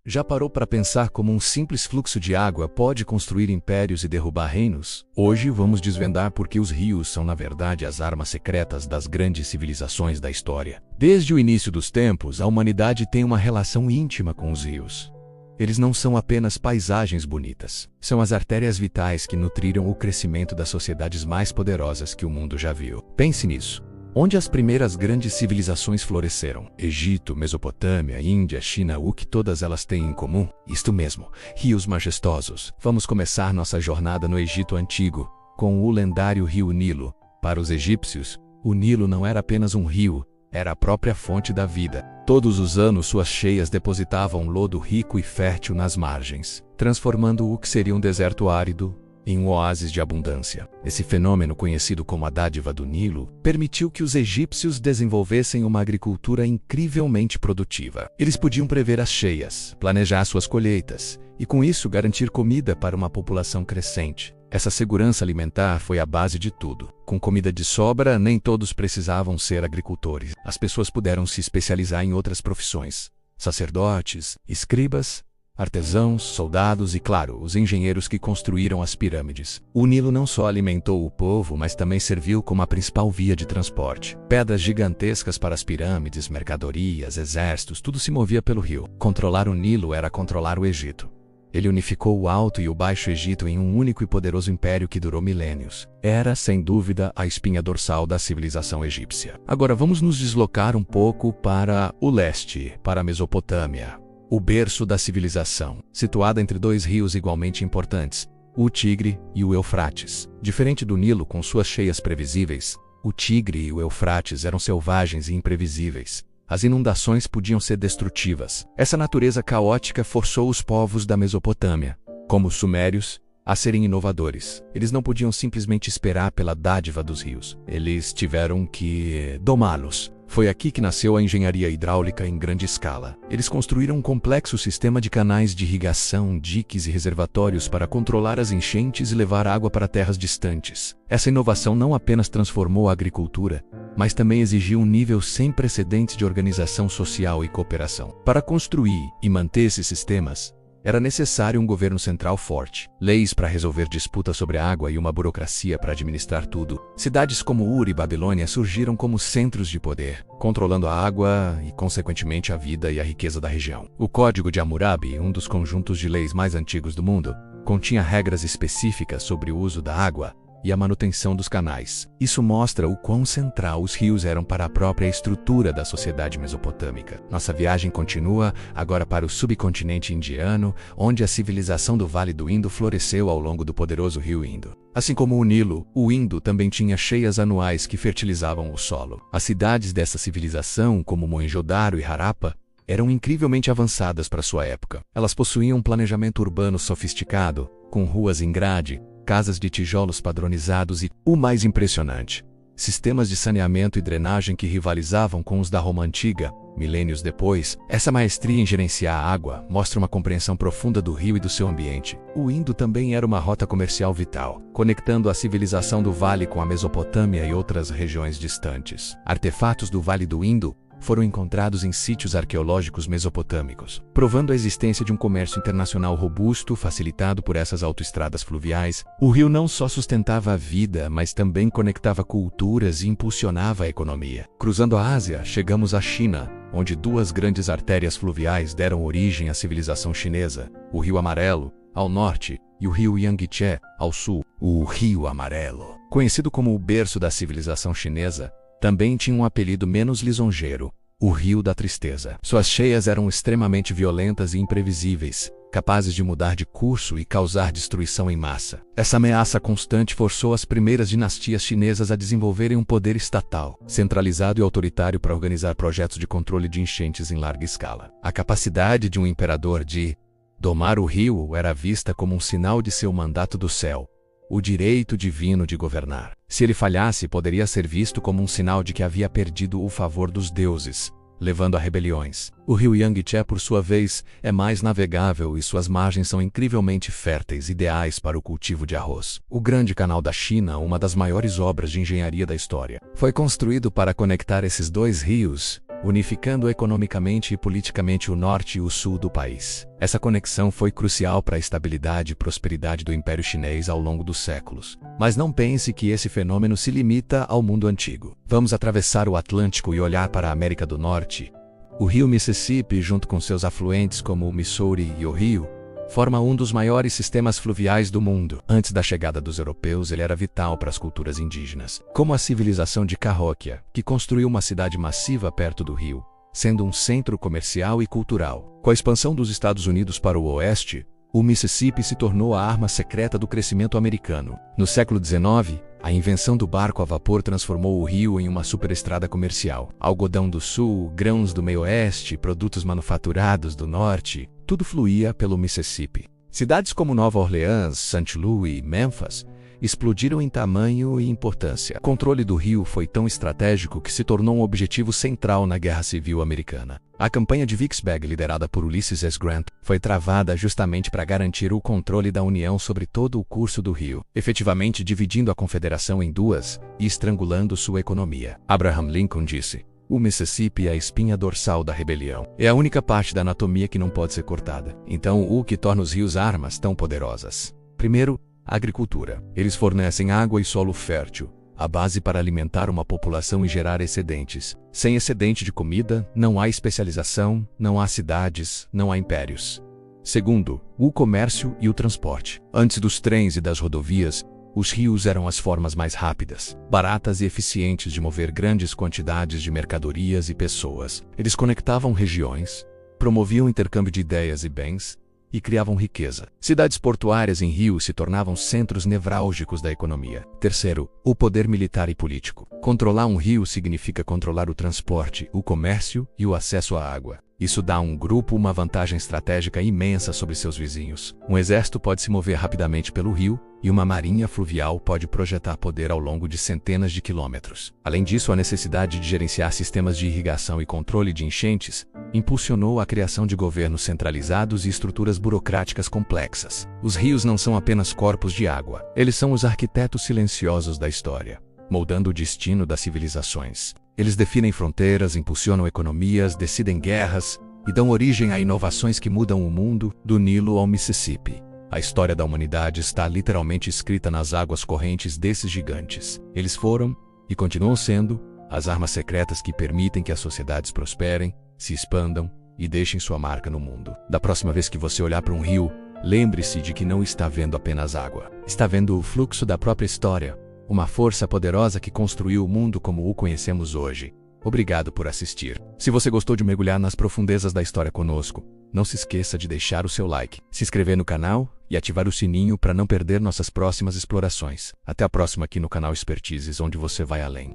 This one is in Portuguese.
Já parou para pensar como um simples fluxo de água pode construir impérios e derrubar reinos? Hoje vamos desvendar por que os rios são na verdade as armas secretas das grandes civilizações da história. Desde o início dos tempos, a humanidade tem uma relação íntima com os rios. Eles não são apenas paisagens bonitas. São as artérias vitais que nutriram o crescimento das sociedades mais poderosas que o mundo já viu. Pense nisso. Onde as primeiras grandes civilizações floresceram? Egito, Mesopotâmia, Índia, China, o que todas elas têm em comum? Isto mesmo, rios majestosos. Vamos começar nossa jornada no Egito Antigo, com o lendário rio Nilo. Para os egípcios, o Nilo não era apenas um rio, era a própria fonte da vida. Todos os anos suas cheias depositavam lodo rico e fértil nas margens, transformando o que seria um deserto árido em um oásis de abundância. Esse fenômeno, conhecido como a dádiva do Nilo, permitiu que os egípcios desenvolvessem uma agricultura incrivelmente produtiva. Eles podiam prever as cheias, planejar suas colheitas e, com isso, garantir comida para uma população crescente. Essa segurança alimentar foi a base de tudo. Com comida de sobra, nem todos precisavam ser agricultores. As pessoas puderam se especializar em outras profissões: sacerdotes, escribas, artesãos, soldados e, claro, os engenheiros que construíram as pirâmides. O Nilo não só alimentou o povo, mas também serviu como a principal via de transporte. Pedras gigantescas para as pirâmides, mercadorias, exércitos, tudo se movia pelo rio. Controlar o Nilo era controlar o Egito. Ele unificou o Alto e o Baixo Egito em um único e poderoso império que durou milênios. Era, sem dúvida, a espinha dorsal da civilização egípcia. Agora vamos nos deslocar um pouco para o leste, para a Mesopotâmia, o berço da civilização, situada entre dois rios igualmente importantes, o Tigre e o Eufrates. Diferente do Nilo com suas cheias previsíveis, o Tigre e o Eufrates eram selvagens e imprevisíveis. As inundações podiam ser destrutivas. Essa natureza caótica forçou os povos da Mesopotâmia, como os sumérios, a serem inovadores. Eles não podiam simplesmente esperar pela dádiva dos rios. Eles tiveram que domá-los. Foi aqui que nasceu a engenharia hidráulica em grande escala. Eles construíram um complexo sistema de canais de irrigação, diques e reservatórios para controlar as enchentes e levar água para terras distantes. Essa inovação não apenas transformou a agricultura, mas também exigiu um nível sem precedentes de organização social e cooperação. Para construir e manter esses sistemas, era necessário um governo central forte, leis para resolver disputas sobre a água e uma burocracia para administrar tudo. Cidades como Ur e Babilônia surgiram como centros de poder, controlando a água e, consequentemente, a vida e a riqueza da região. O Código de Hammurabi, um dos conjuntos de leis mais antigos do mundo, continha regras específicas sobre o uso da água e a manutenção dos canais. Isso mostra o quão central os rios eram para a própria estrutura da sociedade mesopotâmica. Nossa viagem continua agora para o subcontinente indiano, onde a civilização do Vale do Indo floresceu ao longo do poderoso rio Indo. Assim como o Nilo, o Indo também tinha cheias anuais que fertilizavam o solo. As cidades dessa civilização, como Mohenjo-Daro e Harappa, eram incrivelmente avançadas para sua época. Elas possuíam um planejamento urbano sofisticado, com ruas em grade, casas de tijolos padronizados e, o mais impressionante, sistemas de saneamento e drenagem que rivalizavam com os da Roma Antiga. Milênios depois, essa maestria em gerenciar a água mostra uma compreensão profunda do rio e do seu ambiente. O Indo também era uma rota comercial vital, conectando a civilização do Vale com a Mesopotâmia e outras regiões distantes. Artefatos do Vale do Indo foram encontrados em sítios arqueológicos mesopotâmicos, provando a existência de um comércio internacional robusto facilitado por essas autoestradas fluviais. O rio não só sustentava a vida, mas também conectava culturas e impulsionava a economia. Cruzando a Ásia, chegamos à China, onde duas grandes artérias fluviais deram origem à civilização chinesa: o Rio Amarelo, ao norte, e o Rio Yangtze, ao sul. O Rio Amarelo, conhecido como o berço da civilização chinesa, também tinha um apelido menos lisonjeiro: o Rio da Tristeza. Suas cheias eram extremamente violentas e imprevisíveis, capazes de mudar de curso e causar destruição em massa. Essa ameaça constante forçou as primeiras dinastias chinesas a desenvolverem um poder estatal, centralizado e autoritário para organizar projetos de controle de enchentes em larga escala. A capacidade de um imperador de domar o rio era vista como um sinal de seu mandato do céu, o direito divino de governar. Se ele falhasse, poderia ser visto como um sinal de que havia perdido o favor dos deuses, levando a rebeliões. O rio Yangtze, por sua vez, é mais navegável e suas margens são incrivelmente férteis, ideais para o cultivo de arroz. O Grande Canal da China, uma das maiores obras de engenharia da história, foi construído para conectar esses dois rios, unificando economicamente e politicamente o norte e o sul do país. Essa conexão foi crucial para a estabilidade e prosperidade do Império Chinês ao longo dos séculos. Mas não pense que esse fenômeno se limita ao mundo antigo. Vamos atravessar o Atlântico e olhar para a América do Norte. O rio Mississippi, junto com seus afluentes como o Missouri e o Rio, forma um dos maiores sistemas fluviais do mundo. Antes da chegada dos europeus, ele era vital para as culturas indígenas, como a civilização de Cahokia, que construiu uma cidade massiva perto do rio, sendo um centro comercial e cultural. Com a expansão dos Estados Unidos para o oeste, o Mississippi se tornou a arma secreta do crescimento americano. No século XIX, a invenção do barco a vapor transformou o rio em uma superestrada comercial. Algodão do sul, grãos do meio-oeste, produtos manufaturados do norte, tudo fluía pelo Mississippi. Cidades como Nova Orleans, St. Louis e Memphis explodiram em tamanho e importância. O controle do rio foi tão estratégico que se tornou um objetivo central na Guerra Civil Americana. A campanha de Vicksburg, liderada por Ulysses S. Grant, foi travada justamente para garantir o controle da União sobre todo o curso do rio, efetivamente dividindo a Confederação em duas e estrangulando sua economia. Abraham Lincoln disse: "O Mississippi é a espinha dorsal da rebelião. É a única parte da anatomia que não pode ser cortada." Então, o que torna os rios armas tão poderosas? Primeiro, a agricultura. Eles fornecem água e solo fértil, a base para alimentar uma população e gerar excedentes. Sem excedente de comida, não há especialização, não há cidades, não há impérios. Segundo, o comércio e o transporte. Antes dos trens e das rodovias, os rios eram as formas mais rápidas, baratas e eficientes de mover grandes quantidades de mercadorias e pessoas. Eles conectavam regiões, promoviam o intercâmbio de ideias e bens, e criavam riqueza. Cidades portuárias em rios se tornavam centros nevrálgicos da economia. Terceiro, o poder militar e político. Controlar um rio significa controlar o transporte, o comércio e o acesso à água. Isso dá a um grupo uma vantagem estratégica imensa sobre seus vizinhos. Um exército pode se mover rapidamente pelo rio, e uma marinha fluvial pode projetar poder ao longo de centenas de quilômetros. Além disso, a necessidade de gerenciar sistemas de irrigação e controle de enchentes impulsionou a criação de governos centralizados e estruturas burocráticas complexas. Os rios não são apenas corpos de água, eles são os arquitetos silenciosos da história, moldando o destino das civilizações. Eles definem fronteiras, impulsionam economias, decidem guerras e dão origem a inovações que mudam o mundo, do Nilo ao Mississippi. A história da humanidade está literalmente escrita nas águas correntes desses gigantes. Eles foram, e continuam sendo, as armas secretas que permitem que as sociedades prosperem, se expandam e deixem sua marca no mundo. Da próxima vez que você olhar para um rio, lembre-se de que não está vendo apenas água. Está vendo o fluxo da própria história, uma força poderosa que construiu o mundo como o conhecemos hoje. Obrigado por assistir. Se você gostou de mergulhar nas profundezas da história conosco, não se esqueça de deixar o seu like, se inscrever no canal e ativar o sininho para não perder nossas próximas explorações. Até a próxima aqui no canal Expertises, onde você vai além.